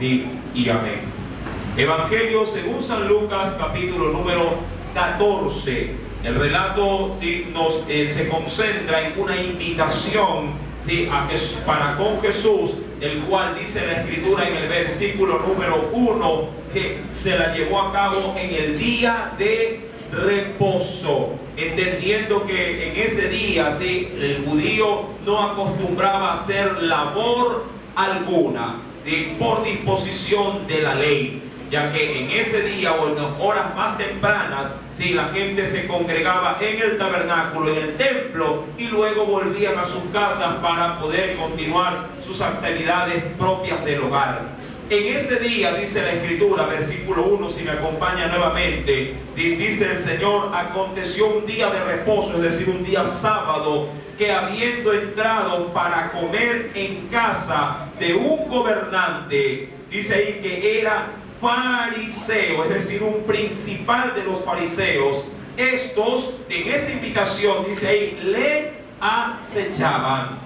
y amén. Evangelio según San Lucas, capítulo número 14. El relato se concentra en una invitación para con Jesús, el cual dice la Escritura en el versículo número 1 que se la llevó a cabo en el día de reposo, entendiendo que en ese día el judío no acostumbraba a hacer labor alguna por disposición de la ley, ya que en ese día o en las horas más tempranas la gente se congregaba en el tabernáculo, en el templo, y luego volvían a sus casas para poder continuar sus actividades propias del hogar. En ese día, dice la Escritura, versículo 1, si me acompaña nuevamente, dice el Señor: aconteció un día de reposo, es decir, un día sábado, que habiendo entrado para comer en casa de un gobernante, dice ahí que era fariseo, es decir, un principal de los fariseos, estos en esa invitación, dice ahí, le acechaban.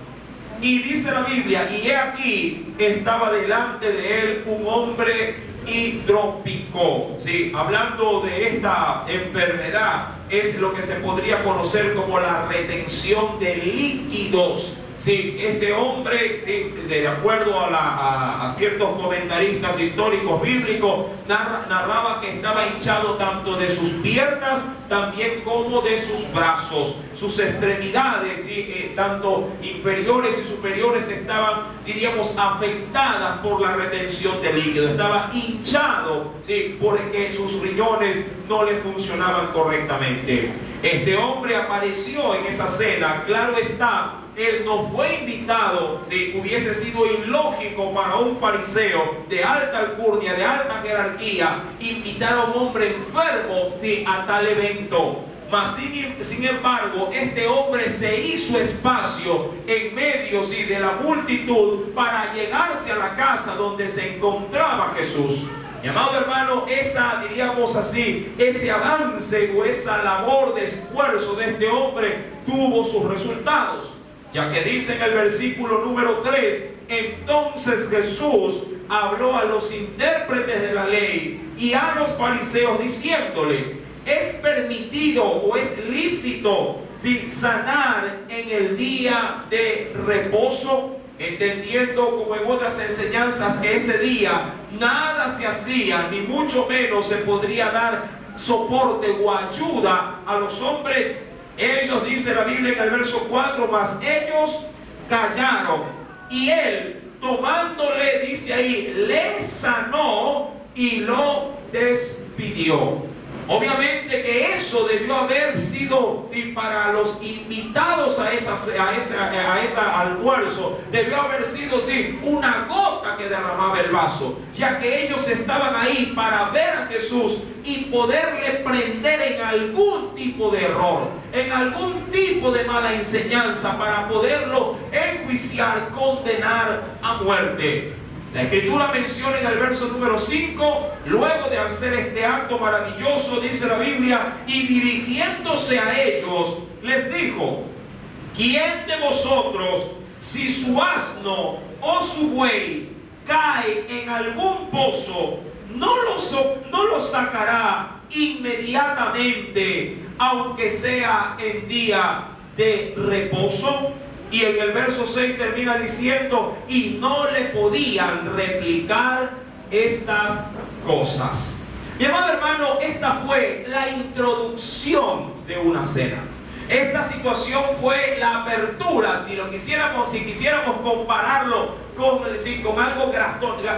Y dice la Biblia, y he aquí, estaba delante de él un hombre hidrópico. Hablando de esta enfermedad, es lo que se podría conocer como la retención de líquidos. Este hombre, de acuerdo a ciertos comentaristas históricos bíblicos, narraba que estaba hinchado tanto de sus piernas también como de sus brazos. Sus extremidades, tanto inferiores y superiores, estaban, diríamos, afectadas por la retención de líquido. Estaba hinchado, porque sus riñones no le funcionaban correctamente. Este hombre apareció en esa cena, claro está. Él no fue invitado, hubiese sido ilógico para un fariseo de alta alcurnia, de alta jerarquía, invitar a un hombre enfermo a tal evento. Mas sin embargo, este hombre se hizo espacio en medio de la multitud para llegarse a la casa donde se encontraba Jesús. Mi amado hermano, diríamos así, ese avance o esa labor de esfuerzo de este hombre tuvo sus resultados. Ya que dice en el versículo número 3, entonces Jesús habló a los intérpretes de la ley y a los fariseos diciéndole: ¿es permitido o es lícito sanar en el día de reposo? Entendiendo, como en otras enseñanzas, que ese día nada se hacía, ni mucho menos se podría dar soporte o ayuda a los hombres. Ellos, dice la Biblia en el verso 4, mas ellos callaron, y él, tomándole, dice ahí, le sanó y lo despidió. Obviamente que eso debió haber sido, para los invitados a ese almuerzo, debió haber sido, una gota que derramaba el vaso, ya que ellos estaban ahí para ver a Jesús y poderle prender en algún tipo de error, en algún tipo de mala enseñanza, para poderlo enjuiciar, condenar a muerte. La Escritura menciona en el verso número 5, luego de hacer este acto maravilloso, dice la Biblia, y dirigiéndose a ellos, les dijo: ¿quién de vosotros, si su asno o su buey cae en algún pozo, no lo sacará inmediatamente, aunque sea en día de reposo? Y en el verso 6 termina diciendo: y no le podían replicar estas cosas. Mi amado hermano, esta fue la introducción de una cena. Esta situación fue la apertura, si quisiéramos compararlo con algo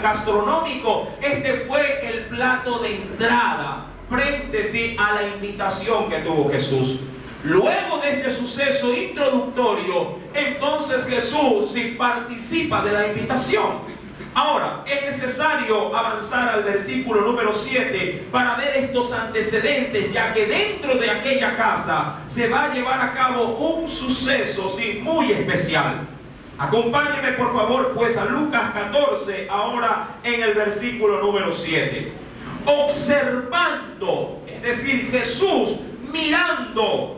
gastronómico, este fue el plato de entrada frente a la invitación que tuvo Jesús. Luego de este suceso introductorio, entonces Jesús participa de la invitación. Ahora, es necesario avanzar al versículo número 7 para ver estos antecedentes, ya que dentro de aquella casa se va a llevar a cabo un suceso muy especial. Acompáñenme por favor pues a Lucas 14, ahora en el versículo número 7. Observando, es decir, Jesús mirando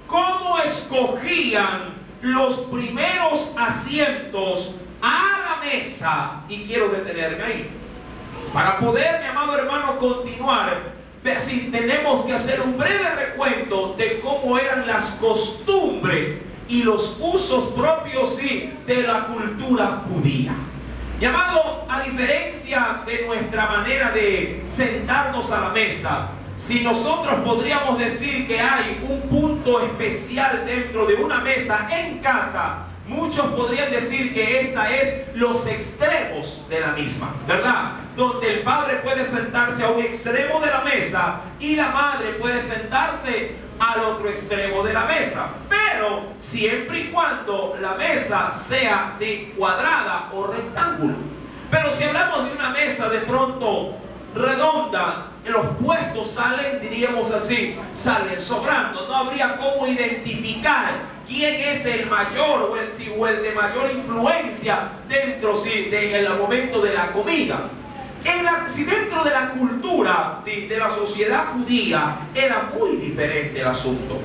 cómo escogían los primeros asientos a la mesa, y quiero detenerme ahí. Para poder, mi amado hermano, continuar, si tenemos que hacer un breve recuento de cómo eran las costumbres y los usos propios, sí, de la cultura judía. Mi amado, a diferencia de nuestra manera de sentarnos a la mesa, si nosotros podríamos decir que hay un punto especial dentro de una mesa en casa, muchos podrían decir que esta es los extremos de la misma, ¿verdad? Donde el padre puede sentarse a un extremo de la mesa y la madre puede sentarse al otro extremo de la mesa, pero siempre y cuando la mesa sea, ¿sí?, cuadrada o rectángulo. Pero si hablamos de una mesa de pronto redonda, los puestos salen, diríamos así, salen sobrando. No habría cómo identificar quién es el mayor o el de mayor influencia dentro, sí, del momento de la comida. Si dentro de la cultura, sí, de la sociedad judía era muy diferente el asunto.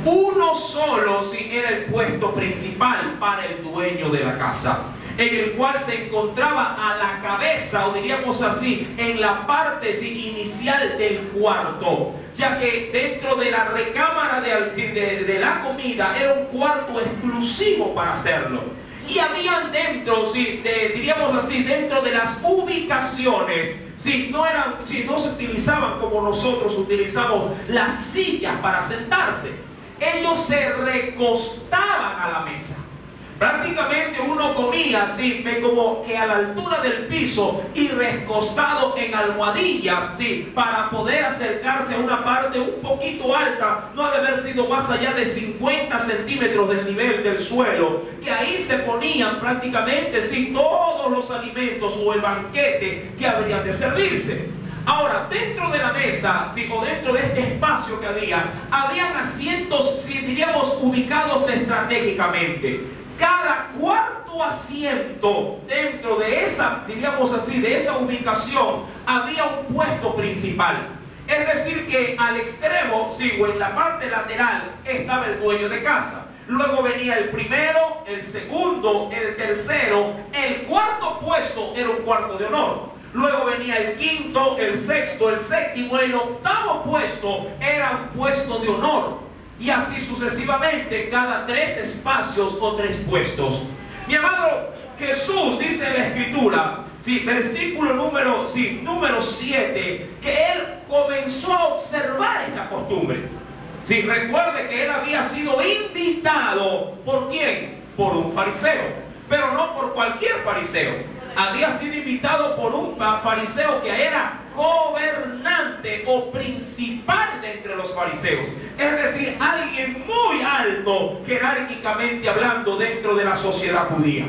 Uno solo, sí, era el puesto principal para el dueño de la casa, en el cual se encontraba a la cabeza, o diríamos así, en la parte, sí, inicial del cuarto, ya que dentro de la recámara de la comida era un cuarto exclusivo para hacerlo. Y habían dentro, sí, diríamos así, dentro de las ubicaciones, sí, no se utilizaban como nosotros utilizamos las sillas para sentarse. Ellos se recostaban a la mesa. Prácticamente uno comía así, como que a la altura del piso y recostado en almohadillas, sí, para poder acercarse a una parte un poquito alta, no ha de haber sido más allá de 50 centímetros del nivel del suelo, que ahí se ponían prácticamente, sí, todos los alimentos o el banquete que habrían de servirse. Ahora, dentro de la mesa, sí, o dentro de este espacio que habían asientos, sí, diríamos, ubicados estratégicamente. Cada cuarto asiento dentro de esa, diríamos así, de esa ubicación, había un puesto principal. Es decir, que al extremo, sí, o en la parte lateral, estaba el dueño de casa. Luego venía el primero, el segundo, el tercero. El cuarto puesto era un cuarto de honor. Luego venía el quinto, el sexto, el séptimo. El octavo puesto era un puesto de honor. Y así sucesivamente, cada 3 espacios o 3 puestos. Mi amado, Jesús dice en la Escritura, sí, versículo número 7, que Él comenzó a observar esta costumbre. Sí, recuerde que Él había sido invitado, ¿por quién? Por un fariseo, pero no por cualquier fariseo. Había sido invitado por un fariseo que era gobernante o principal de entre los fariseos, es decir, alguien muy alto jerárquicamente hablando dentro de la sociedad judía.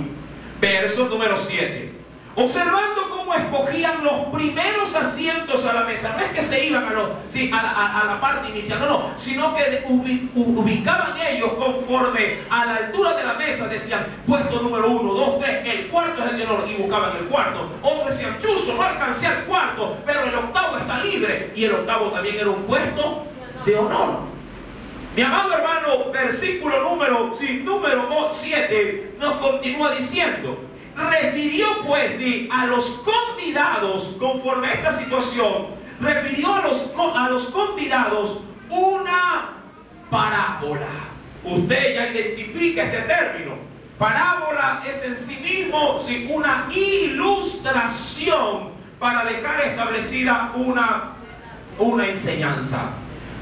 Verso número 7. Observando cómo escogían los primeros asientos a la mesa. No es que se iban a la parte inicial, no, sino que ubicaban ellos conforme a la altura de la mesa. Decían, puesto número 1, 2, 3, el cuarto es el de honor, y buscaban el cuarto. Otros decían, chuzo, no alcancé al cuarto, pero el octavo está libre, y el octavo también era un puesto de honor. Mi amado hermano, versículo número 7 nos continúa diciendo: refirió pues, sí, a los convidados, conforme a esta situación, refirió a los convidados una parábola. Usted ya identifica este término. Parábola es en sí mismo, sí, una ilustración para dejar establecida una enseñanza.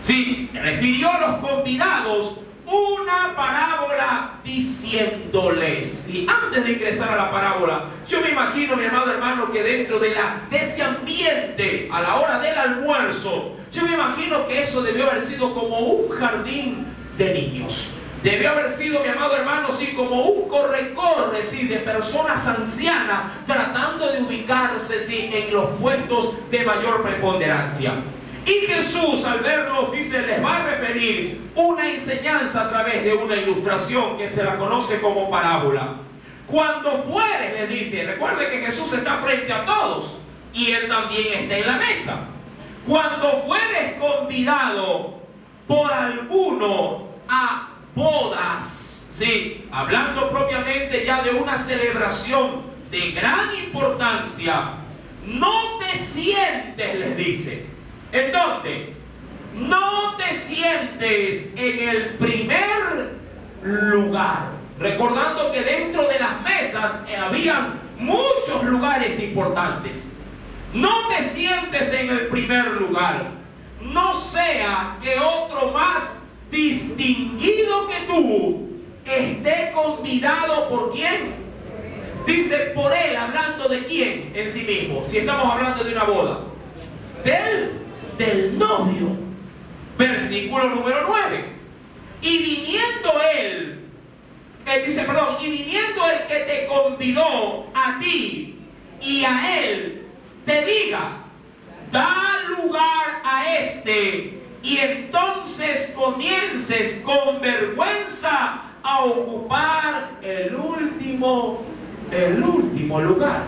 Sí, refirió a los convidados una parábola diciéndoles. Y antes de ingresar a la parábola, yo me imagino, mi amado hermano, que dentro de ese ambiente, a la hora del almuerzo, yo me imagino que eso debió haber sido como un jardín de niños. Debió haber sido, mi amado hermano, sí, como un corre-corre, sí, de personas ancianas tratando de ubicarse, sí, en los puestos de mayor preponderancia. Y Jesús, al verlos, dice, les va a referir una enseñanza a través de una ilustración que se la conoce como parábola. Cuando fuere, le dice, recuerde que Jesús está frente a todos y Él también está en la mesa. Cuando fueres convidado por alguno a bodas, sí, hablando propiamente ya de una celebración de gran importancia, no te sientes, les dice. ¿En dónde? No te sientes en el primer lugar. Recordando que dentro de las mesas habían muchos lugares importantes. No te sientes en el primer lugar. No sea que otro más distinguido que tú esté convidado ¿por quién? Dice por él, hablando de quién en sí mismo. Si estamos hablando de una boda, del novio. Versículo número 9. Y viniendo él, y viniendo el que te convidó a ti y a él, te diga, da lugar a este, y entonces comiences con vergüenza a ocupar el último lugar.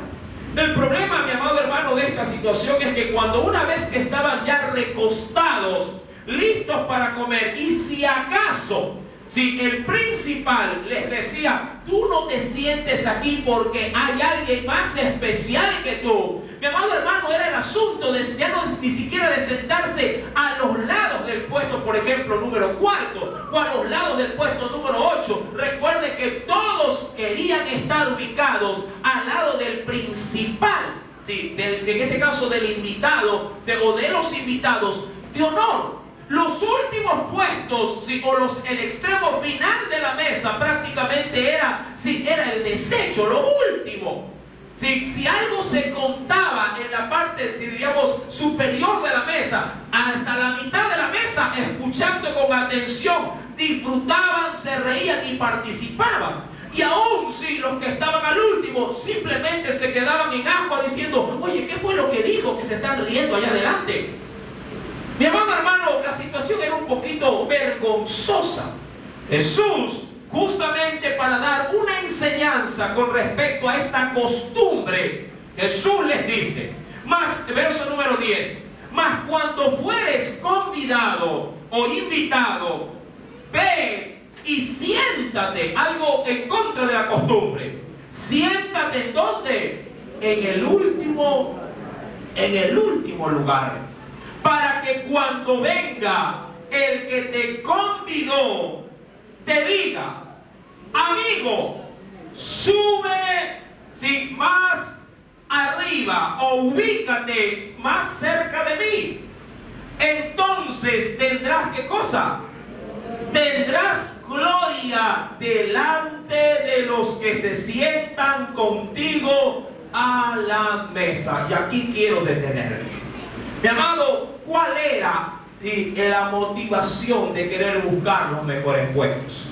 El problema, mi amado hermano, de esta situación es que cuando una vez que estaban ya recostados, listos para comer, y si acaso, si el principal les decía, tú no te sientes aquí porque hay alguien más especial que tú. Mi amado hermano, era el asunto de ya no ni siquiera de sentarse a los lados del puesto, por ejemplo, número 4, o a los lados del puesto número 8. Recuerde que todos querían estar ubicados al lado del principal, ¿sí? En este caso del invitado, o de los invitados de honor. Los últimos puestos, ¿sí? El extremo final de la mesa prácticamente era el desecho, lo último. ¿Sí? Si algo se contaba en la parte, si diríamos, superior de la mesa, hasta la mitad de la mesa, escuchando con atención, disfrutaban, se reían y participaban. Y aún si los que estaban al último simplemente se quedaban en agua diciendo, oye, ¿qué fue lo que dijo que se están riendo allá adelante? Mi amado hermano, la situación era un poquito vergonzosa. Jesús, justamente para dar una enseñanza con respecto a esta costumbre, Jesús les dice, verso número 10, mas cuando fueres convidado o invitado, ve y siéntate, algo en contra de la costumbre. Siéntate, ¿en dónde? En el último lugar. Para que cuando venga el que te convidó, te diga, amigo, sube más arriba o ubícate más cerca de mí. Entonces tendrás, ¿qué cosa? Tendrás gloria delante de los que se sientan contigo a la mesa. Y aquí quiero detenerme. Mi amado, ¿cuál era la motivación de querer buscar los mejores puestos?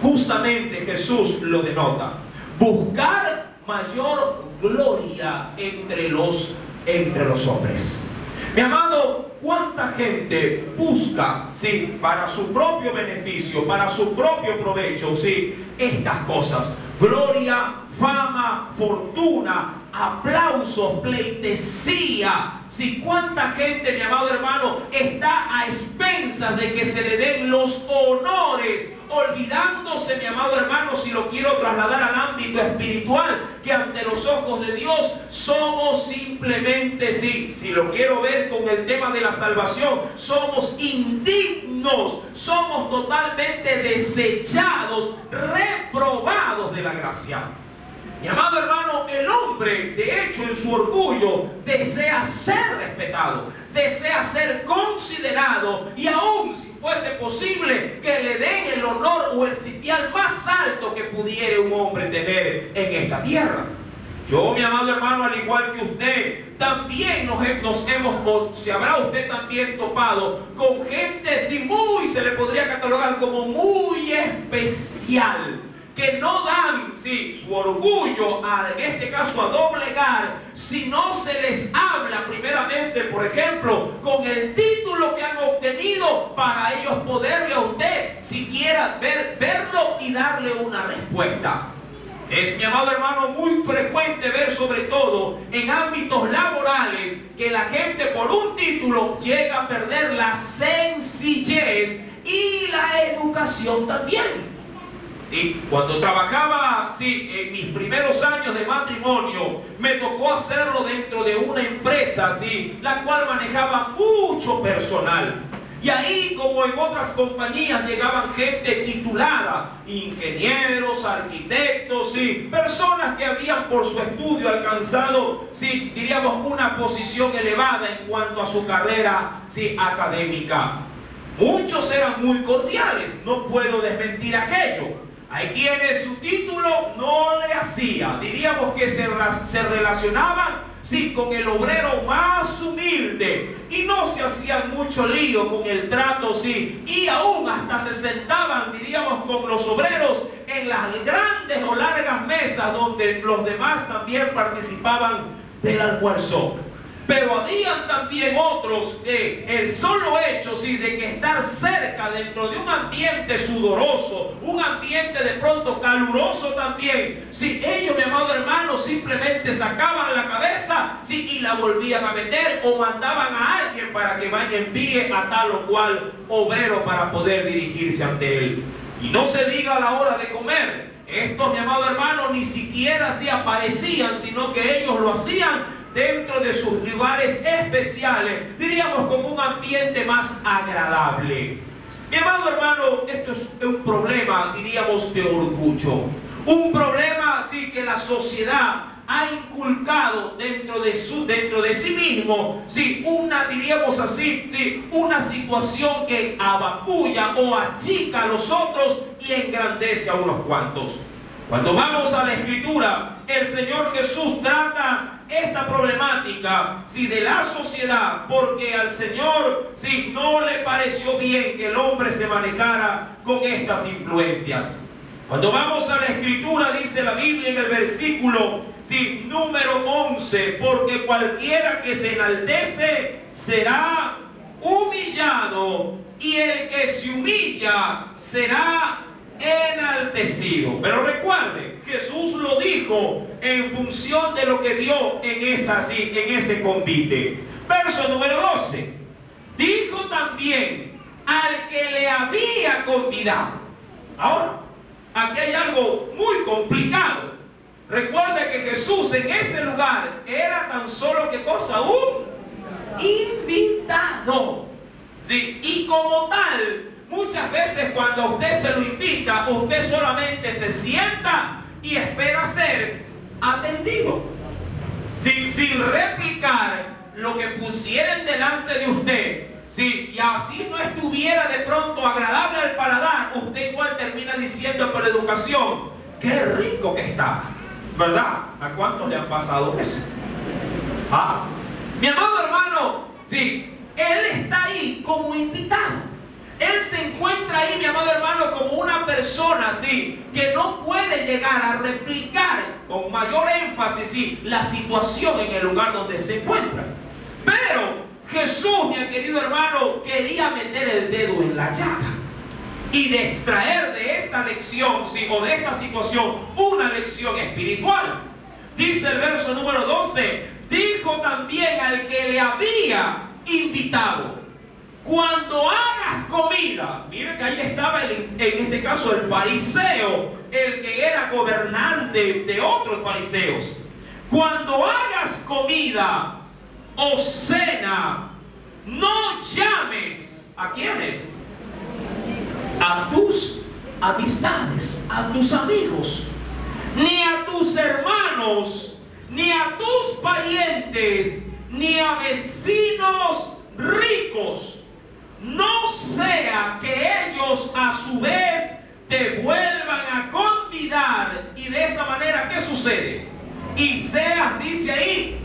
Justamente Jesús lo denota. Buscar mayor gloria entre los hombres. Mi amado, ¿cuánta gente busca, para su propio beneficio, para su propio provecho, estas cosas? Gloria, fama, fortuna, aplausos, pleitesía. Cuánta gente, mi amado hermano, está a expensas de que se le den los honores, olvidándose, mi amado hermano, si lo quiero trasladar al ámbito espiritual, que ante los ojos de Dios somos simplemente, si lo quiero ver con el tema de la salvación, somos indignos, somos totalmente desechados, reprobados de la gracia. Mi amado hermano, el hombre, de hecho, en su orgullo, desea ser respetado, desea ser considerado, y aún si fuese posible que le den el honor o el sitial más alto que pudiera un hombre tener en esta tierra. Yo, mi amado hermano, al igual que usted, también se habrá usted también topado con gente, se le podría catalogar como muy especial, que no dan su orgullo en este caso a doblegar si no se les habla primeramente, por ejemplo, con el título que han obtenido, para ellos poderle a usted siquiera verlo y darle una respuesta. Es, mi amado hermano, muy frecuente ver, sobre todo en ámbitos laborales, que la gente por un título llega a perder la sencillez y la educación también. ¿sí? Cuando trabajaba, ¿sí?, en mis primeros años de matrimonio, me tocó hacerlo dentro de una empresa, ¿sí?, la cual manejaba mucho personal. Y ahí, como en otras compañías, llegaban gente titulada, ingenieros, arquitectos, ¿sí?, personas que habían por su estudio alcanzado, ¿sí?, diríamos, una posición elevada en cuanto a su carrera, ¿sí?, académica. Muchos eran muy cordiales, no puedo desmentir aquello. Hay quienes su título no le hacía, diríamos que se relacionaban, sí, con el obrero más humilde y no se hacían mucho lío con el trato, sí, y aún hasta se sentaban, diríamos, con los obreros en las grandes o largas mesas donde los demás también participaban del almuerzo. Pero habían también otros que el solo hecho, sí, de que estar cerca dentro de un ambiente sudoroso, un ambiente de pronto caluroso también, sí, ellos, mi amado hermano, simplemente sacaban la cabeza, sí, y la volvían a meter o mandaban a alguien para que vaya y envíe a tal o cual obrero para poder dirigirse ante él. Y no se diga a la hora de comer. Estos, mi amado hermano, ni siquiera así aparecían, sino que ellos lo hacían dentro de sus lugares especiales, diríamos, con un ambiente más agradable. Mi amado hermano, esto es un problema, diríamos, de orgullo. Un problema así que la sociedad ha inculcado dentro de sí mismo, sí, una, diríamos así, sí, una situación que abapulla o achica a los otros y engrandece a unos cuantos. Cuando vamos a la Escritura, el Señor Jesús trata esta problemática, sí, de la sociedad, porque al Señor, sí, no le pareció bien que el hombre se manejara con estas influencias. Cuando vamos a la Escritura, dice la Biblia en el versículo, sí, número 11, porque cualquiera que se enaltece será humillado, y el que se humilla será enaltecido. Pero recuerde, Jesús lo dijo en función de lo que vio en ese convite. Verso número 12. Dijo también al que le había convidado. Ahora, aquí hay algo muy complicado. Recuerde que Jesús en ese lugar era tan solo, ¿qué cosa? Un invitado. ¿Sí? Y como tal, muchas veces cuando a usted se lo invita, usted solamente se sienta y espera ser atendido, ¿sí?, sin replicar lo que pusieran delante de usted, ¿sí? Y así no estuviera de pronto agradable al paladar, usted igual termina diciendo por educación: qué rico que está, ¿verdad? ¿A cuántos le han pasado eso? Mi amado hermano, sí, él está ahí como invitado. Él se encuentra ahí, mi amado hermano, como una persona, así, que no puede llegar a replicar con mayor énfasis, sí, la situación en el lugar donde se encuentra. Pero Jesús, mi querido hermano, quería meter el dedo en la llaga y de extraer de esta lección, sí, o de esta situación, una lección espiritual. Dice el verso número 12, dijo también al que le había invitado: cuando hagas comida, miren que ahí estaba en este caso el fariseo, el que era gobernante de otros fariseos. Cuando hagas comida o cena, no llames ¿a quiénes? A tus amistades, a tus amigos, ni a tus hermanos, ni a tus parientes, ni a vecinos ricos, no sea que ellos a su vez te vuelvan a convidar y de esa manera, ¿qué sucede? Y seas, dice ahí,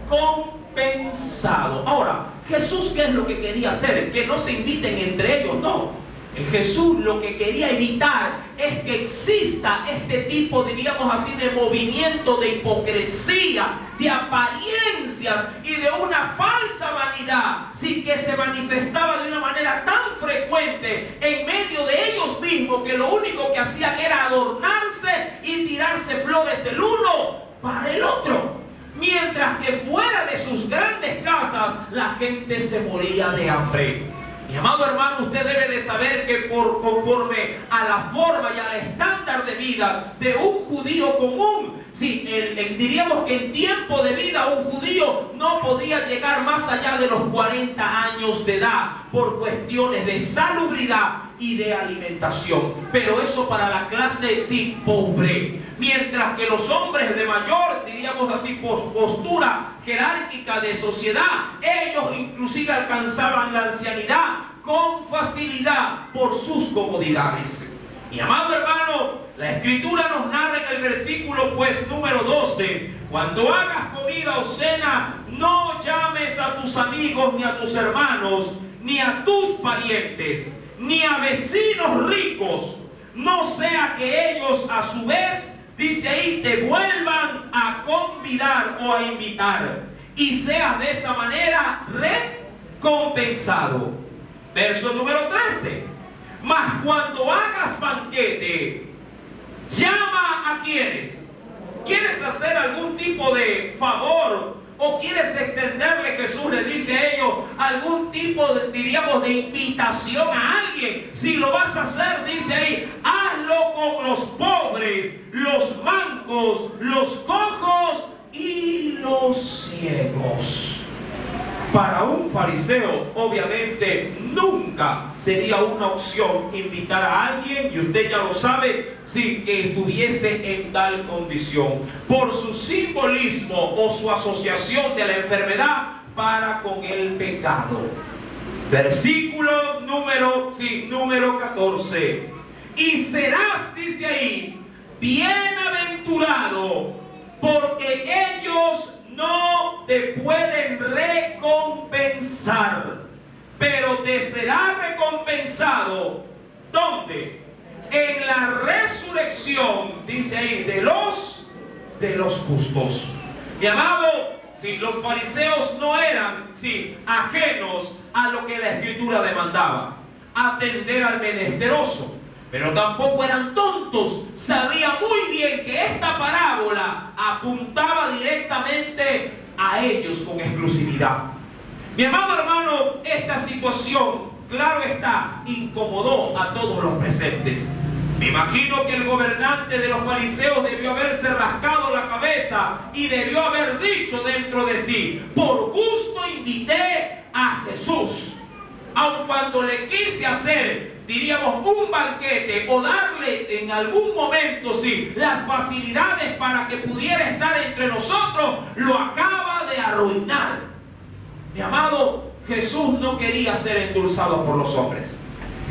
recompensado. Ahora, Jesús, ¿qué es lo que quería hacer? Que no se inviten entre ellos, no. Jesús lo que quería evitar es que exista este tipo, diríamos así, de movimiento de hipocresía, de apariencias y de una falsa vanidad, sí, que se manifestaba de una manera tan frecuente en medio de ellos mismos, que lo único que hacían era adornarse y tirarse flores el uno para el otro, mientras que fuera de sus grandes casas la gente se moría de hambre. Mi amado hermano, usted debe de saber que conforme a la forma y al estándar de vida de un judío común, sí, diríamos que en tiempo de vida un judío no podía llegar más allá de los 40 años de edad por cuestiones de salubridad y de alimentación. Pero eso para la clase, sí, pobre. Mientras que los hombres de mayor, diríamos así, postura jerárquica de sociedad, ellos inclusive alcanzaban la ancianidad con facilidad por sus comodidades. Mi amado hermano, la escritura nos narra en el versículo pues número 12: cuando hagas comida o cena, no llames a tus amigos, ni a tus hermanos, ni a tus parientes, ni a vecinos ricos, no sea que ellos a su vez, dice ahí, te vuelvan a convidar o a invitar, y seas de esa manera recompensado. Verso número 13: mas cuando hagas banquete, llama a quienes. ¿Quieres hacer algún tipo de favor o quieres extenderle, Jesús le dice a ellos, algún tipo de, diríamos, de invitación a alguien? Si lo vas a hacer, dice ahí, hazlo con los pobres, los mancos, los cojos y los ciegos. Para un fariseo, obviamente, nunca sería una opción invitar a alguien, y usted ya lo sabe, si estuviese en tal condición, por su simbolismo o su asociación de la enfermedad para con el pecado. Versículo número 14. Y serás, dice ahí, bienaventurado, porque ellos no te pueden recompensar, pero te será recompensado. ¿Dónde? En la resurrección, dice ahí, de los justos. Mi amado, si los fariseos no eran ajenos a lo que la escritura demandaba, atender al menesteroso, pero tampoco eran tontos. Sabía muy bien que esta parábola apuntaba directamente a ellos con exclusividad. Mi amado hermano, esta situación, claro está, incomodó a todos los presentes. Me imagino que el gobernante de los fariseos debió haberse rascado la cabeza y debió haber dicho dentro de sí: por gusto invité a Jesús, aun cuando le quise hacer, diríamos, un banquete o darle en algún momento las facilidades para que pudiera estar entre nosotros, lo acaba de arruinar. Mi amado, Jesús no quería ser endulzado por los hombres.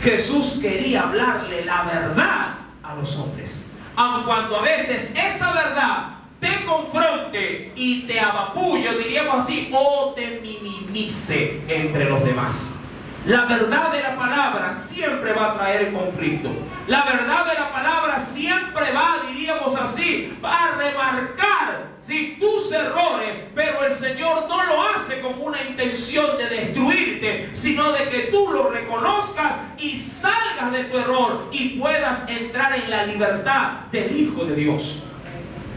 Jesús quería hablarle la verdad a los hombres, aun cuando a veces esa verdad te confronte y te apabulle, diríamos así, o te minimice entre los demás. La verdad de la palabra siempre va a traer conflicto. La verdad de la palabra siempre va, diríamos así, va a remarcar tus errores, pero el Señor no lo hace con una intención de destruirte, sino de que tú lo reconozcas y salgas de tu error y puedas entrar en la libertad del Hijo de Dios.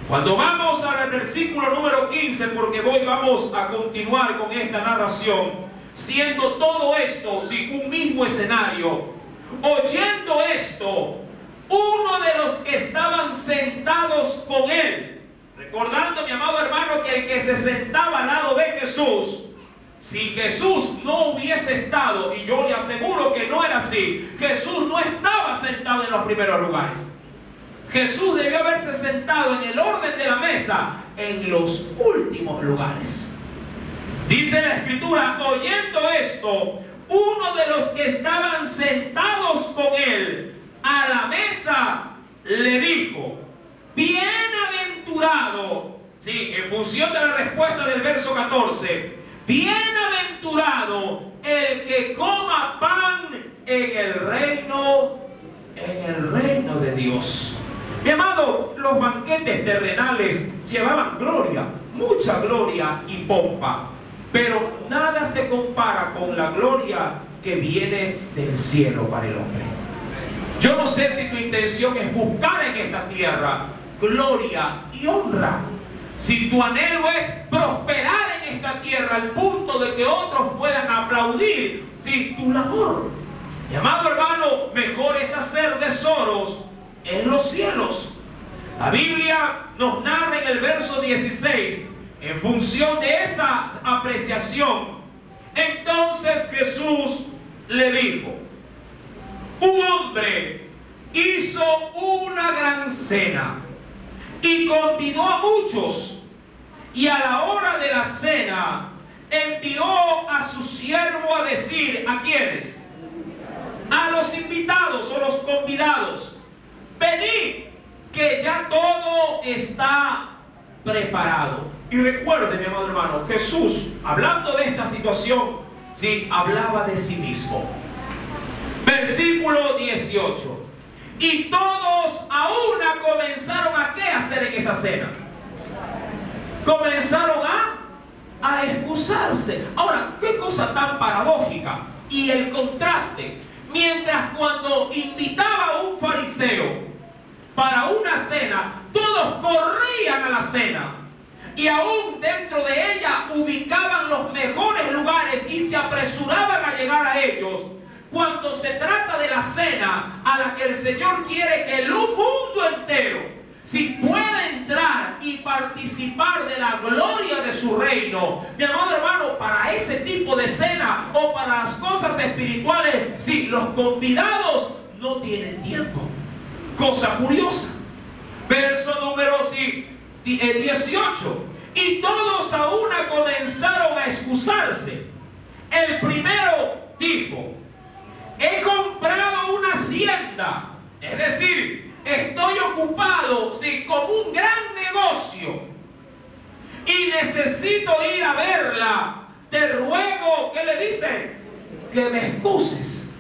Cuando vamos al versículo número 15, porque hoy vamos a continuar con esta narración, siendo todo esto un mismo escenario, oyendo esto, uno de los que estaban sentados con él, recordando, mi amado hermano, que el que se sentaba al lado de Jesús, si Jesús no hubiese estado, y yo le aseguro que no era así, Jesús no estaba sentado en los primeros lugares. Jesús debió haberse sentado en el orden de la mesa en los últimos lugares. Dice la escritura, oyendo esto, uno de los que estaban sentados con él a la mesa le dijo: bienaventurado, en función de la respuesta del verso 14, bienaventurado el que coma pan en el reino de Dios. Mi amado, los banquetes terrenales llevaban gloria, mucha gloria y pompa, pero nada se compara con la gloria que viene del cielo para el hombre. Yo no sé si tu intención es buscar en esta tierra gloria y honra, si tu anhelo es prosperar en esta tierra al punto de que otros puedan aplaudir tu labor, mi amado hermano, mejor es hacer tesoros en los cielos. La Biblia nos narra en el verso 16, en función de esa apreciación, entonces Jesús le dijo: un hombre hizo una gran cena y convidó a muchos, y a la hora de la cena envió a su siervo a decir, ¿a quiénes? A los invitados o los convidados: venid, que ya todo está preparado. Y recuerde, mi amado hermano, Jesús, hablando de esta situación, hablaba de sí mismo. Versículo 18. Y todos a una comenzaron a ¿qué hacer en esa cena? Comenzaron a excusarse. Ahora, qué cosa tan paradójica. Y el contraste. Mientras cuando invitaba a un fariseo para una cena, todos corrían a la cena. Y aún dentro de ella ubicaban los mejores lugares y se apresuraban a llegar a ellos. Cuando se trata de la cena a la que el Señor quiere que el mundo entero pueda entrar y participar de la gloria de su reino, mi amado hermano, para ese tipo de cena o para las cosas espirituales, los convidados no tienen tiempo. Cosa curiosa. Verso número 18. Y todos a una comenzaron a excusarse. El primero dijo: he comprado una hacienda, es decir, estoy ocupado con un gran negocio y necesito ir a verla. Te ruego, ¿qué le dice? Que me excuses.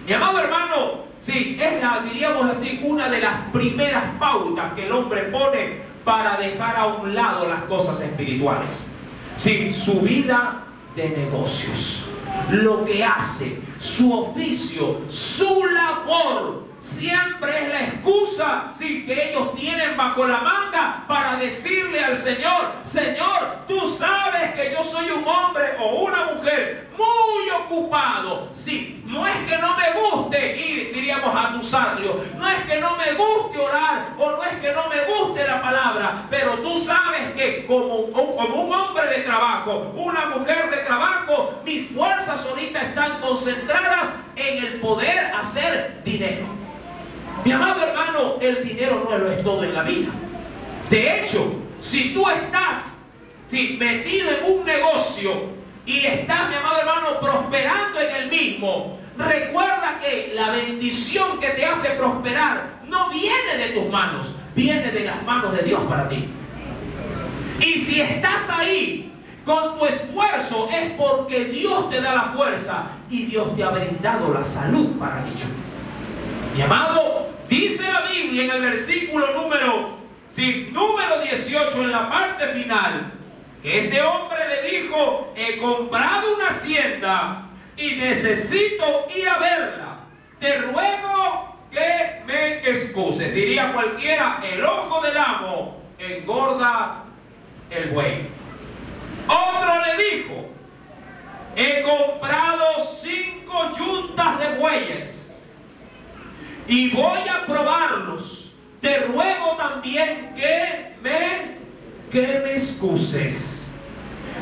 Mi amado hermano, es diríamos así, una de las primeras pautas que el hombre pone para dejar a un lado las cosas espirituales. Su vida de negocios, lo que hace, su oficio, su labor, siempre es la excusa que ellos tienen bajo la manga para decirle al Señor: Señor, tú sabes que yo soy un hombre o una mujer muy ocupado. No es que no me guste ir, diríamos, a tus atrios, no es que no me guste orar, o no es que no me guste la palabra, pero tú sabes que como un hombre de trabajo, una mujer de trabajo, mis fuerzas ahorita están concentradas en el poder hacer dinero. Mi amado hermano, el dinero no lo es todo en la vida. De hecho, si tú estás metido en un negocio y estás, mi amado hermano, prosperando en el mismo, recuerda que la bendición que te hace prosperar no viene de tus manos, viene de las manos de Dios para ti. Y si estás ahí con tu esfuerzo, es porque Dios te da la fuerza y Dios te ha brindado la salud para ello. Mi amado, dice la Biblia en el versículo número 18, en la parte final, que este hombre le dijo: he comprado una hacienda y necesito ir a verla. Te ruego que me excuses. Diría cualquiera: el ojo del amo engorda el buey. Otro le dijo: he comprado 5 yuntas de bueyes y voy a probarlos. Te ruego también que me excuses.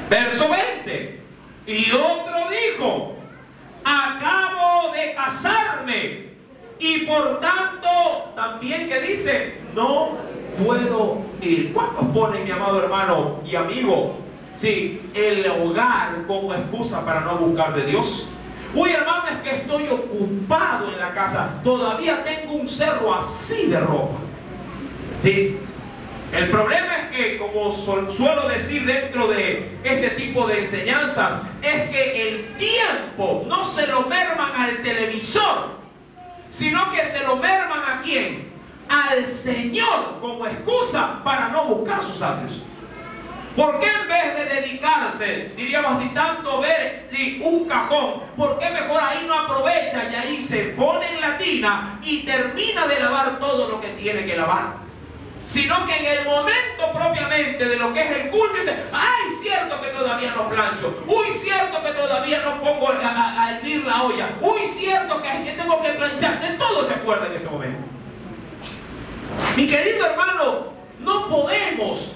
Verso 20. Y otro dijo: acabo de casarme y por tanto también, que dice, no puedo ir. ¿Cuántos ponen, mi amado hermano y amigo, el hogar como excusa para no buscar de Dios? Uy, hermano, es que estoy ocupado en la casa, todavía tengo un cerro así de ropa. El problema es que, como suelo decir dentro de este tipo de enseñanzas, es que el tiempo no se lo merman al televisor, sino que se lo merman ¿a quién? Al Señor, como excusa para no buscar sus atrios. ¿Por qué en vez de dedicarse, diríamos así, tanto ver un cajón, por qué mejor ahí no aprovecha y ahí se pone en la tina y termina de lavar todo lo que tiene que lavar? sino que en el momento propiamente de lo que es el culto dice, ay, cierto que todavía no plancho, uy, cierto que todavía no pongo a hervir la olla, uy, cierto que tengo que planchar. De todo se acuerda en ese momento. Mi querido hermano, no podemos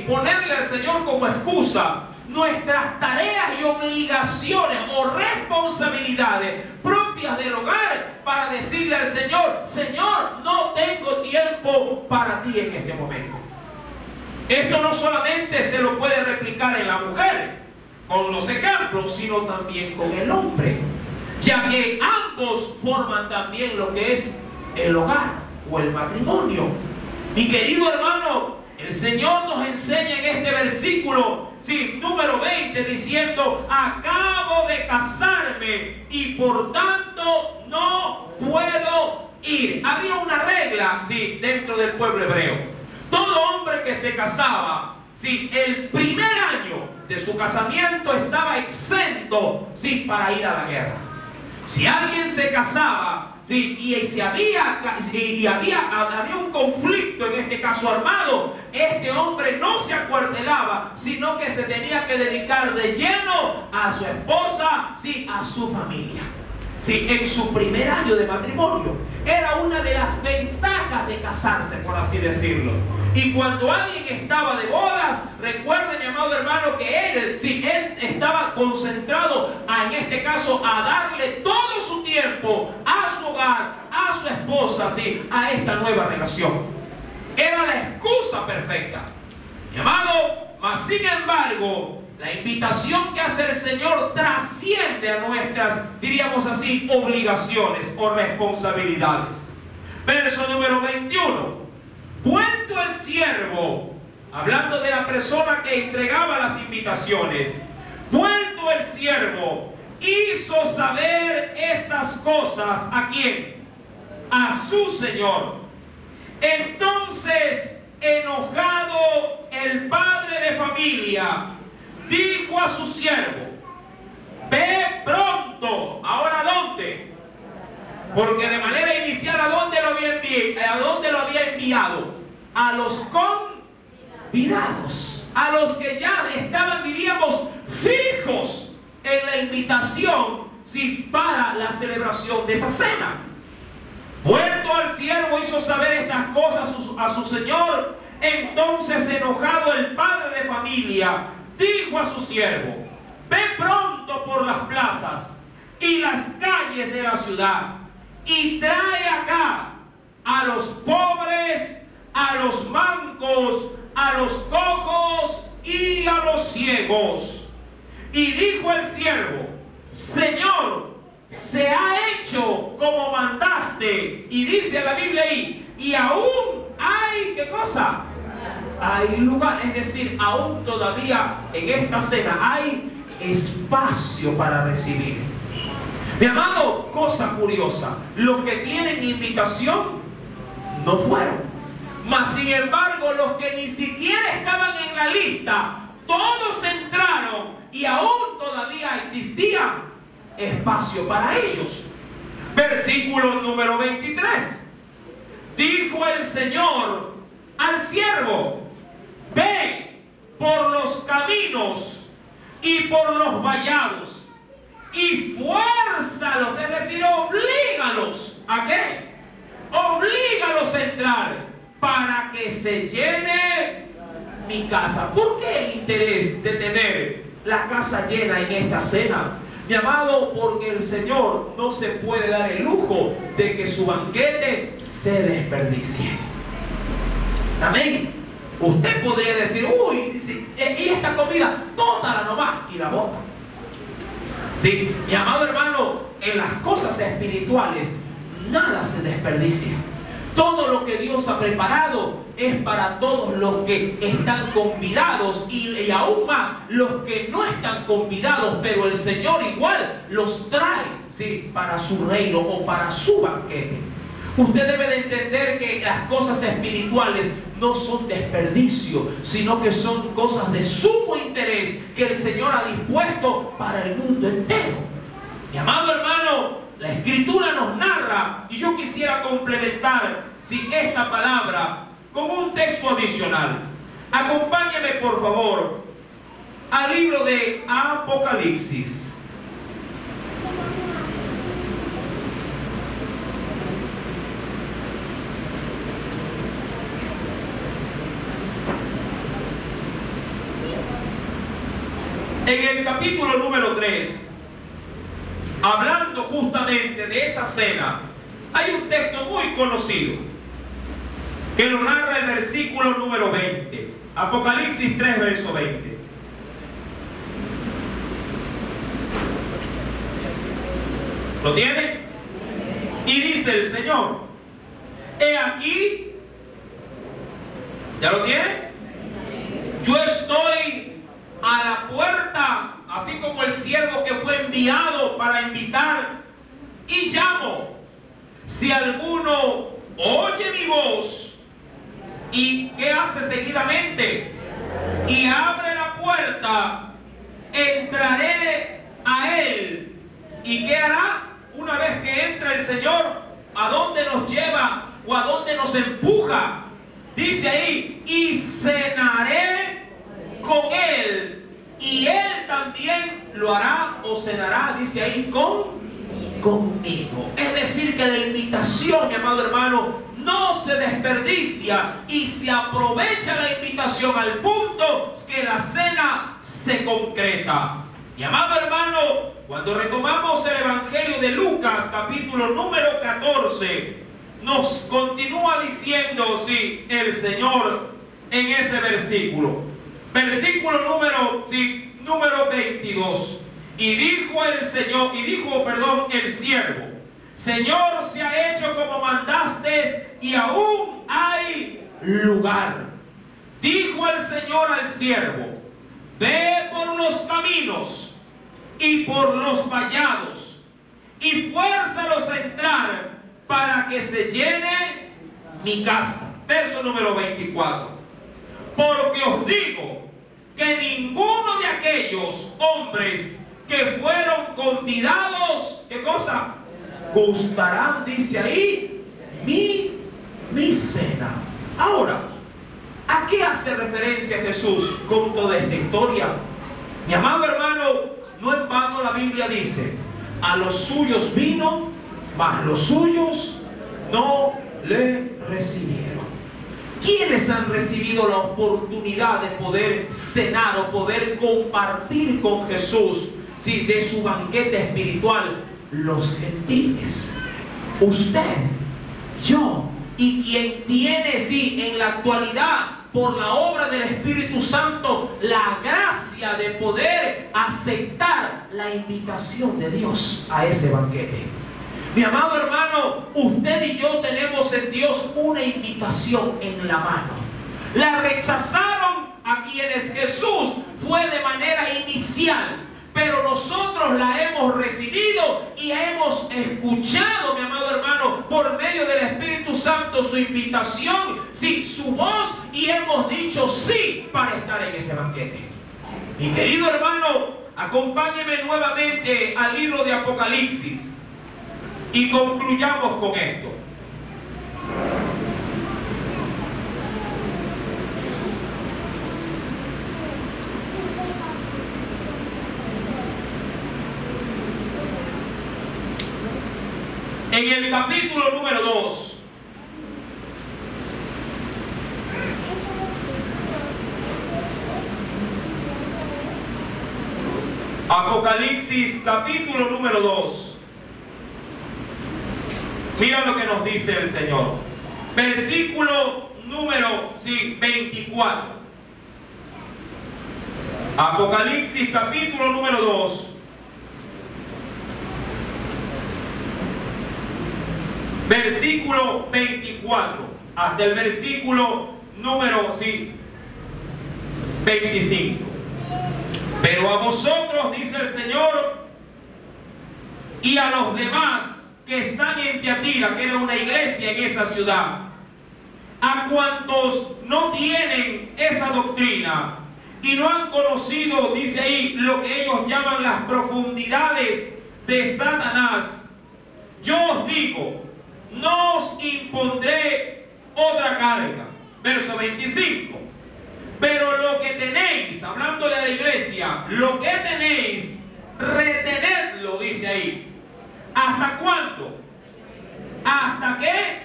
ponerle al Señor como excusa nuestras tareas y obligaciones o responsabilidades propias del hogar para decirle al Señor, Señor, no tengo tiempo para ti en este momento. Esto no solamente se lo puede replicar en la mujer con los ejemplos, sino también con el hombre, ya que ambos forman también lo que es el hogar o el matrimonio. Mi querido hermano, el Señor nos enseña en este versículo, número 20, diciendo, acabo de casarme y por tanto no puedo ir. Había una regla, dentro del pueblo hebreo. Todo hombre que se casaba, el primer año de su casamiento estaba exento, para ir a la guerra. Si alguien se casaba, y había un conflicto, en este caso armado, este hombre no se acuartelaba, sino que se tenía que dedicar de lleno a su esposa, a su familia. En su primer año de matrimonio. Era una de las ventajas de casarse, por así decirlo. Y cuando alguien estaba de bodas, recuerde, mi amado hermano, que él estaba concentrado, en este caso, a darle todo su tiempo a su hogar, a su esposa, a esta nueva relación. Era la excusa perfecta. Mi amado, mas sin embargo, la invitación que hace el Señor trasciende a nuestras, diríamos así, obligaciones o responsabilidades. Verso número 21. Vuelto el siervo, hablando de la persona que entregaba las invitaciones, vuelto el siervo, hizo saber estas cosas, ¿a quién? A su señor. Entonces, enojado el padre de familia, dijo a su siervo, ve pronto. ¿Ahora dónde? Porque de manera inicial, ¿a dónde lo había enviado? A los convidados, a los que ya estaban, diríamos, fijos en la invitación, para la celebración de esa cena. Vuelto al siervo, hizo saber estas cosas a su señor. Entonces, enojado el padre de familia, dijo a su siervo, ve pronto por las plazas y las calles de la ciudad y trae acá a los pobres, a los mancos, a los cojos y a los ciegos. Y dijo el siervo, Señor, se ha hecho como mandaste. Y dice la Biblia ahí, y aún hay, ¿qué cosa? Hay lugar, es decir, aún todavía en esta cena hay espacio para recibir. Mi amado, cosa curiosa, los que tienen invitación no fueron, mas sin embargo los que ni siquiera estaban en la lista, todos entraron y aún todavía existía espacio para ellos. Versículo número 23. Dijo el Señor al siervo, ve por los caminos y por los vallados y fuérzalos, es decir, oblígalos. ¿A qué? Oblígalos a entrar para que se llene mi casa. ¿Por qué el interés de tener la casa llena en esta cena? Mi amado, porque el Señor no se puede dar el lujo de que su banquete se desperdicie. Amén. Usted podría decir, uy, y esta comida, bótala nomás, y la bota. Sí, mi amado hermano, en las cosas espirituales nada se desperdicia. Todo lo que Dios ha preparado es para todos los que están convidados y aún más los que no están convidados, pero el Señor igual los trae, para su reino o para su banquete. Usted debe de entender que las cosas espirituales no son desperdicio, sino que son cosas de sumo interés que el Señor ha dispuesto para el mundo entero. Mi amado hermano, la Escritura nos narra, y yo quisiera complementar esta palabra con un texto adicional. Acompáñeme por favor al libro de Apocalipsis. En el capítulo número 3, hablando justamente de esa cena, hay un texto muy conocido que lo narra el versículo número 20. Apocalipsis 3, verso 20. ¿Lo tiene? Y dice el Señor: he aquí, ¿ya lo tiene? Yo estoy a la puerta, así como el siervo que fue enviado para invitar, y llamo. Si alguno oye mi voz, ¿y qué hace seguidamente? Y abre la puerta, entraré a él. ¿Y qué hará? Una vez que entra el Señor, ¿a dónde nos lleva o a dónde nos empuja? Dice ahí: y cenaré con él, y él también lo hará o cenará, dice ahí, conmigo. Es decir, que la invitación, mi amado hermano, no se desperdicia y se aprovecha la invitación al punto que la cena se concreta. Mi amado hermano, cuando retomamos el Evangelio de Lucas, capítulo número 14, nos continúa diciendo, sí, el Señor en ese versículo. Versículo número 22. Y dijo el siervo: Señor, se ha hecho como mandaste, y aún hay lugar. Dijo el Señor al siervo: ve por los caminos y por los vallados, y fuérzalos a entrar, para que se llene mi casa. Verso número 24. Porque os digo que ninguno de aquellos hombres que fueron convidados, ¿qué cosa? Gustarán, dice ahí, mi cena. Ahora, ¿a qué hace referencia Jesús con toda esta historia? Mi amado hermano, no en vano la Biblia dice: a los suyos vino, mas los suyos no le recibieron. ¿Quiénes han recibido la oportunidad de poder cenar o poder compartir con Jesús, sí, de su banquete espiritual? Los gentiles. Usted, yo y quien tiene, sí, en la actualidad, por la obra del Espíritu Santo, la gracia de poder aceptar la invitación de Dios a ese banquete. Mi amado hermano, usted y yo tenemos en Dios una invitación en la mano. La rechazaron a quienes Jesús fue de manera inicial, pero nosotros la hemos recibido y hemos escuchado, mi amado hermano, por medio del Espíritu Santo su invitación, sí, su voz, y hemos dicho sí para estar en ese banquete. Mi querido hermano, acompáñeme nuevamente al libro de Apocalipsis y concluyamos con esto. En el capítulo número 2, Apocalipsis capítulo número 2, mira lo que nos dice el Señor. Versículo número 24. Apocalipsis capítulo número 2. Versículo 24 hasta el versículo número 25. Pero a vosotros, dice el Señor, y a los demás que están en Tiatira, que era una iglesia en esa ciudad, a cuantos no tienen esa doctrina y no han conocido, dice ahí, lo que ellos llaman las profundidades de Satanás, yo os digo, no os impondré otra carga, verso 25. Pero lo que tenéis, hablándole a la iglesia, lo que tenéis, retenedlo, dice ahí. ¿Hasta cuándo? Hasta que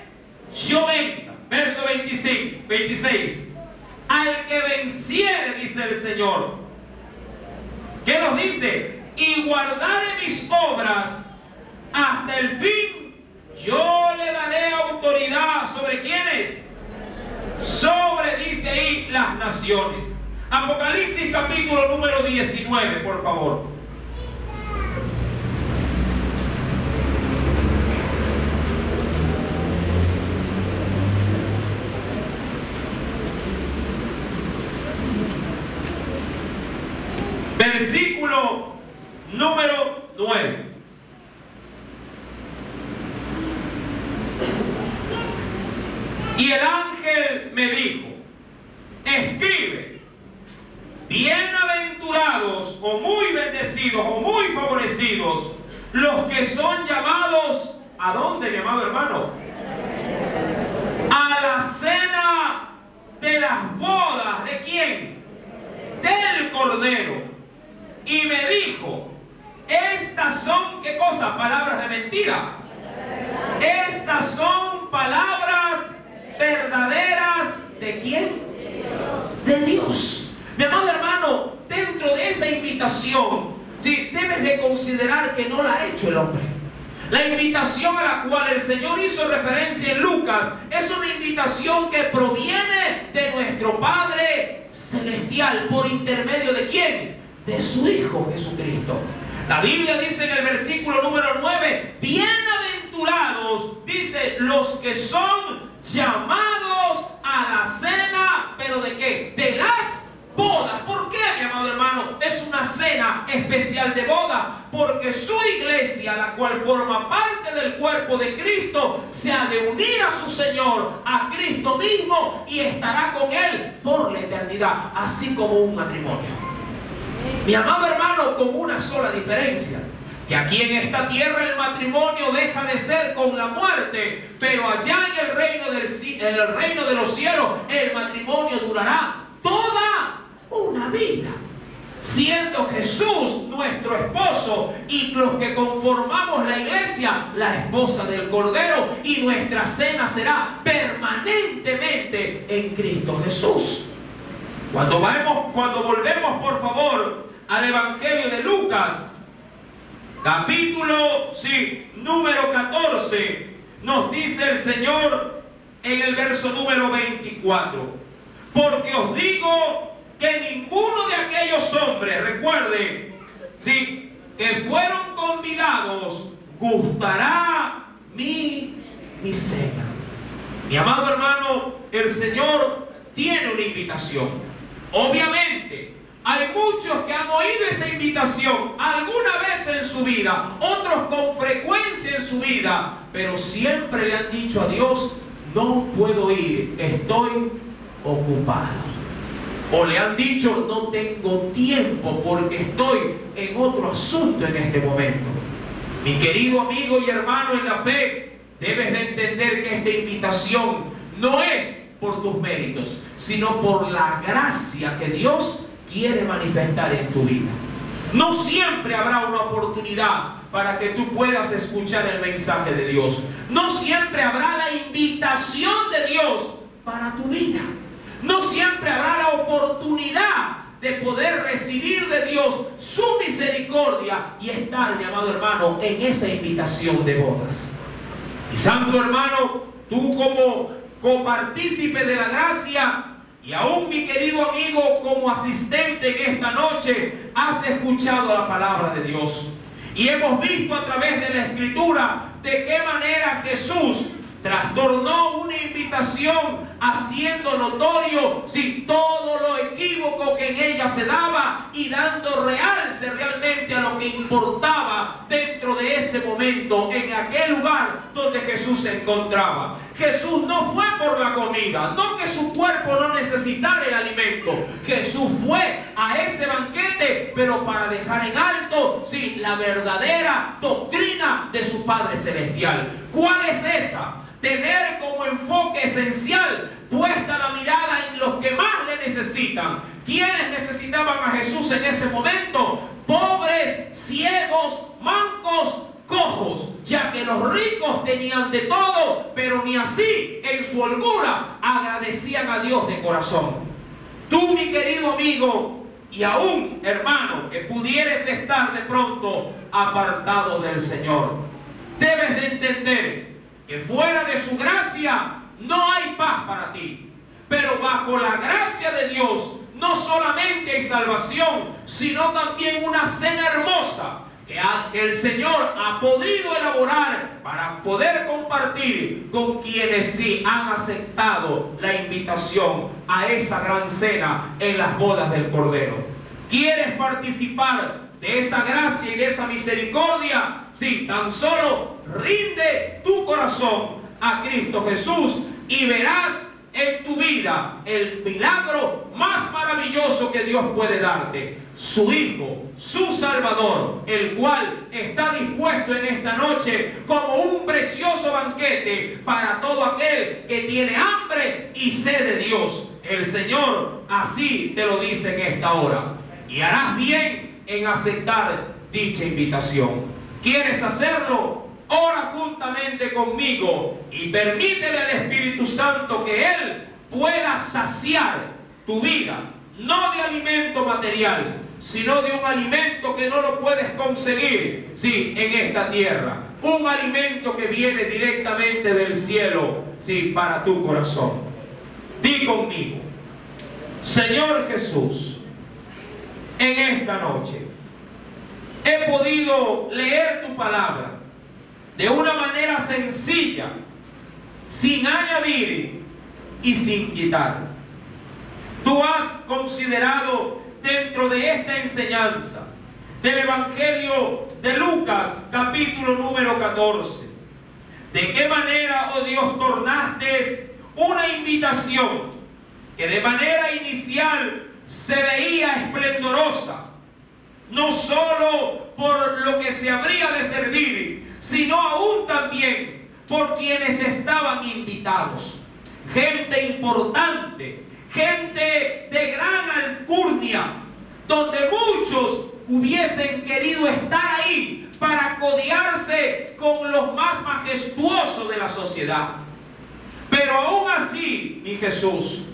yo venga. Verso 26. Al que venciere, dice el Señor. ¿Qué nos dice? Y guardaré mis obras hasta el fin, yo le daré autoridad. ¿Sobre quiénes? Sobre, dice ahí, las naciones. Apocalipsis capítulo número 19, por favor. Versículo número 9. Y el ángel me dijo: escribe, bienaventurados o muy bendecidos o muy favorecidos los que son llamados, ¿a dónde, mi amado hermano? A la cena de las bodas. ¿De quién? Del Cordero. Y me dijo: estas son, ¿qué cosa? Palabras de mentira. Estas son palabras verdaderas. ¿De quién? De Dios. Mi amado hermano, dentro de esa invitación, sí, debes de considerar que no la ha hecho el hombre. La invitación a la cual el Señor hizo referencia en Lucas es una invitación que proviene de nuestro Padre Celestial. ¿Por intermedio de quién? De su Hijo Jesucristo. La Biblia dice en el versículo número 9: bienaventurados, dice, los que son llamados a la cena, ¿pero de qué? De las bodas. ¿Por qué, mi amado hermano? Es una cena especial de boda, porque su iglesia, la cual forma parte del cuerpo de Cristo, se ha de unir a su Señor, a Cristo mismo, y estará con Él por la eternidad, así como un matrimonio. Mi amado hermano, con una sola diferencia: que aquí en esta tierra el matrimonio deja de ser con la muerte, pero allá en el reino de los cielos el matrimonio durará toda una vida, siendo Jesús nuestro esposo y los que conformamos la iglesia la esposa del Cordero, y nuestra cena será permanentemente en Cristo Jesús. Cuando volvemos, por favor, al Evangelio de Lucas, capítulo número 14, nos dice el Señor en el verso número 24: porque os digo que ninguno de aquellos hombres, recuerde, que fueron convidados, gustará mi cena. Mi amado hermano, el Señor tiene una invitación. Obviamente, hay muchos que han oído esa invitación alguna vez en su vida, otros con frecuencia en su vida, pero siempre le han dicho a Dios: no puedo ir, estoy ocupado. O le han dicho: no tengo tiempo porque estoy en otro asunto en este momento. Mi querido amigo y hermano en la fe, debes de entender que esta invitación no es por tus méritos, sino por la gracia que Dios quiere manifestar en tu vida. No siempre habrá una oportunidad para que tú puedas escuchar el mensaje de Dios. No siempre habrá la invitación de Dios para tu vida. No siempre habrá la oportunidad de poder recibir de Dios su misericordia y estar, mi amado hermano, en esa invitación de bodas. Y santo hermano, tú como copartícipe de la gracia, y aún mi querido amigo como asistente en esta noche, has escuchado la palabra de Dios. Y hemos visto a través de la Escritura de qué manera Jesús trastornó una invitación, haciendo notorio todo lo equívoco que en ella se daba y dando realce realmente a lo que importaba dentro de ese momento, en aquel lugar donde Jesús se encontraba. Jesús no fue por la comida, no que su cuerpo no necesitara el alimento. Jesús fue a ese banquete, pero para dejar en alto, la verdadera doctrina de su Padre Celestial. ¿Cuál es esa? tener como enfoque esencial puesta la mirada en los que más le necesitan. ¿Quiénes necesitaban a Jesús en ese momento? Pobres, ciegos, mancos, cojos, ya que los ricos tenían de todo, pero ni así en su holgura agradecían a Dios de corazón. Tú, mi querido amigo, y aún hermano, que pudieres estar de pronto apartado del Señor, debes de entender que fuera de su gracia no hay paz para ti, pero bajo la gracia de Dios no solamente hay salvación, sino también una cena hermosa que el Señor ha podido elaborar para poder compartir con quienes sí han aceptado la invitación a esa gran cena en las bodas del Cordero. ¿Quieres participar de esa gracia y de esa misericordia? Sí, tan solo rinde tu corazón a Cristo Jesús y verás en tu vida el milagro más maravilloso que Dios puede darte. Su Hijo, su Salvador, el cual está dispuesto en esta noche como un precioso banquete para todo aquel que tiene hambre y sed de Dios. El Señor así te lo dice en esta hora. Y harás bien en aceptar dicha invitación. ¿Quieres hacerlo? Ora juntamente conmigo y permítele al Espíritu Santo que Él pueda saciar tu vida, no de alimento material, sino de un alimento que no lo puedes conseguir, sí, en esta tierra. Un alimento que viene directamente del cielo, sí, para tu corazón. Di conmigo: Señor Jesús, en esta noche he podido leer tu palabra de una manera sencilla, sin añadir y sin quitar. Tú has considerado dentro de esta enseñanza del Evangelio de Lucas, capítulo número 14, de qué manera, oh Dios, tornaste una invitación que de manera inicial se veía esplendorosa, no solo por lo que se habría de servir, sino aún también por quienes estaban invitados. Gente importante, gente de gran alcurnia, donde muchos hubiesen querido estar ahí para codearse con los más majestuosos de la sociedad. Pero aún así, mi Jesús,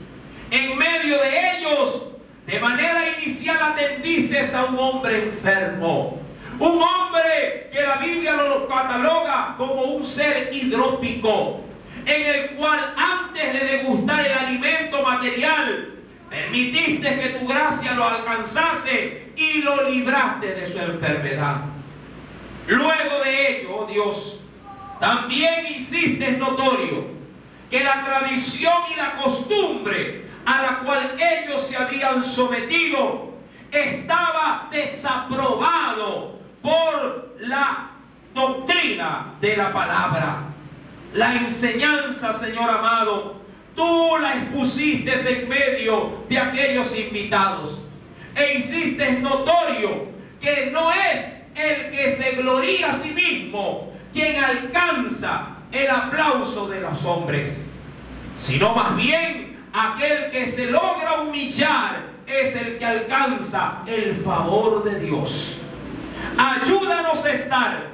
en medio de ellos, de manera inicial atendiste a un hombre enfermo. Un hombre que la Biblia lo cataloga como un ser hidrópico, en el cual antes de degustar el alimento material, permitiste que tu gracia lo alcanzase y lo libraste de su enfermedad. Luego de ello, oh Dios, también hiciste notorio que la tradición y la costumbre a la cual ellos se habían sometido estaba desaprobado por la doctrina de la palabra. La enseñanza, Señor amado, tú la expusiste en medio de aquellos invitados e hiciste notorio que no es el que se gloría a sí mismo quien alcanza el aplauso de los hombres, sino más bien aquel que se logra humillar es el que alcanza el favor de Dios. Ayúdanos a estar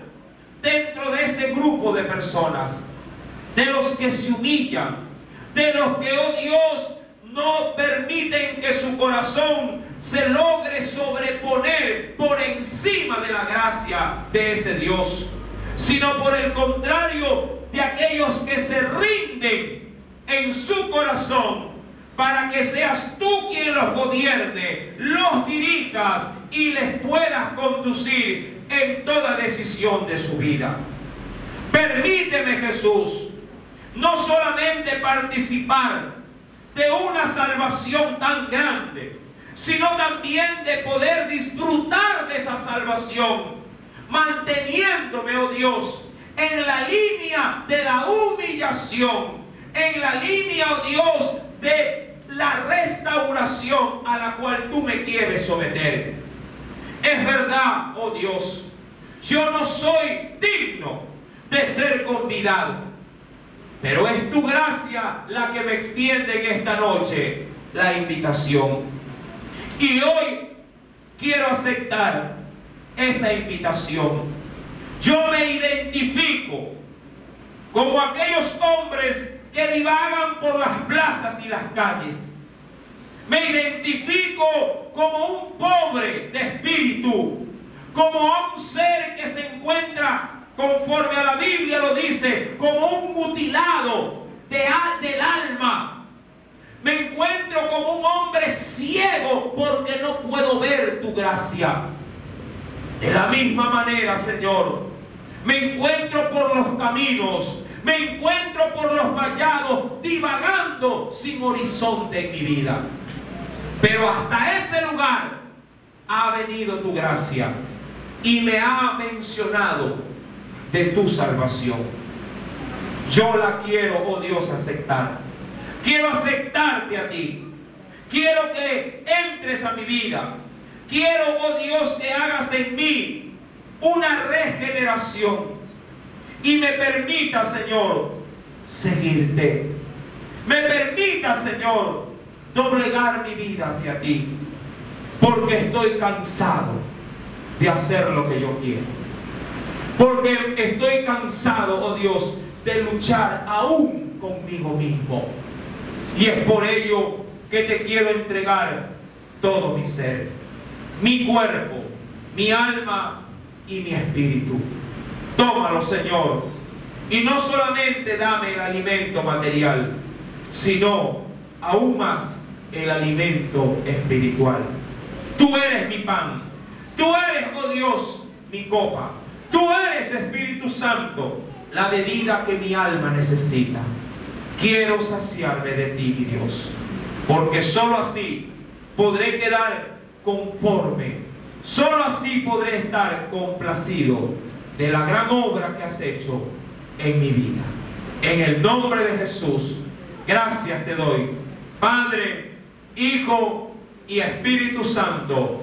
dentro de ese grupo de personas, de los que se humillan, de los que, oh Dios, no permiten que su corazón se logre sobreponer por encima de la gracia de ese Dios, sino por el contrario, de aquellos que se rinden en su corazón para que seas tú quien los gobierne, los dirijas y les puedas conducir en toda decisión de su vida. Permíteme, Jesús, no solamente participar de una salvación tan grande, sino también de poder disfrutar de esa salvación, manteniéndome, oh Dios, en la línea de la humillación, en la línea, oh Dios, de la restauración a la cual tú me quieres someter. Es verdad, oh Dios, yo no soy digno de ser convidado, Pero es tu gracia la que me extiende en esta noche la invitación. Y hoy quiero aceptar esa invitación. Yo me identifico como aquellos hombres que divagan por las plazas y las calles. Me identifico como un pobre de espíritu, como un ser que se encuentra, conforme a la Biblia lo dice, como un mutilado del alma. Me encuentro como un hombre ciego porque no puedo ver tu gracia. De la misma manera, Señor, me encuentro por los caminos, me encuentro por los vallados, divagando sin horizonte en mi vida. Pero hasta ese lugar ha venido tu gracia y me ha mencionado de tu salvación. Yo la quiero, oh Dios, aceptar. Quiero aceptarte a ti. Quiero que entres a mi vida. Quiero, oh Dios, que hagas en mí una regeneración y me permita, Señor, seguirte. Me permita, Señor, doblegar mi vida hacia ti, porque estoy cansado de hacer lo que yo quiero. Porque estoy cansado, oh Dios, de luchar aún conmigo mismo. Y es por ello que te quiero entregar todo mi ser, mi cuerpo, mi alma y mi espíritu. Tómalo, Señor, y no solamente dame el alimento material, sino aún más el alimento espiritual. Tú eres mi pan, tú eres, oh Dios, mi copa. Tú eres, Espíritu Santo, la bebida que mi alma necesita. Quiero saciarme de ti, mi Dios, porque sólo así podré quedar conforme, sólo así podré estar complacido de la gran obra que has hecho en mi vida. En el nombre de Jesús, gracias te doy, Padre, Hijo y Espíritu Santo.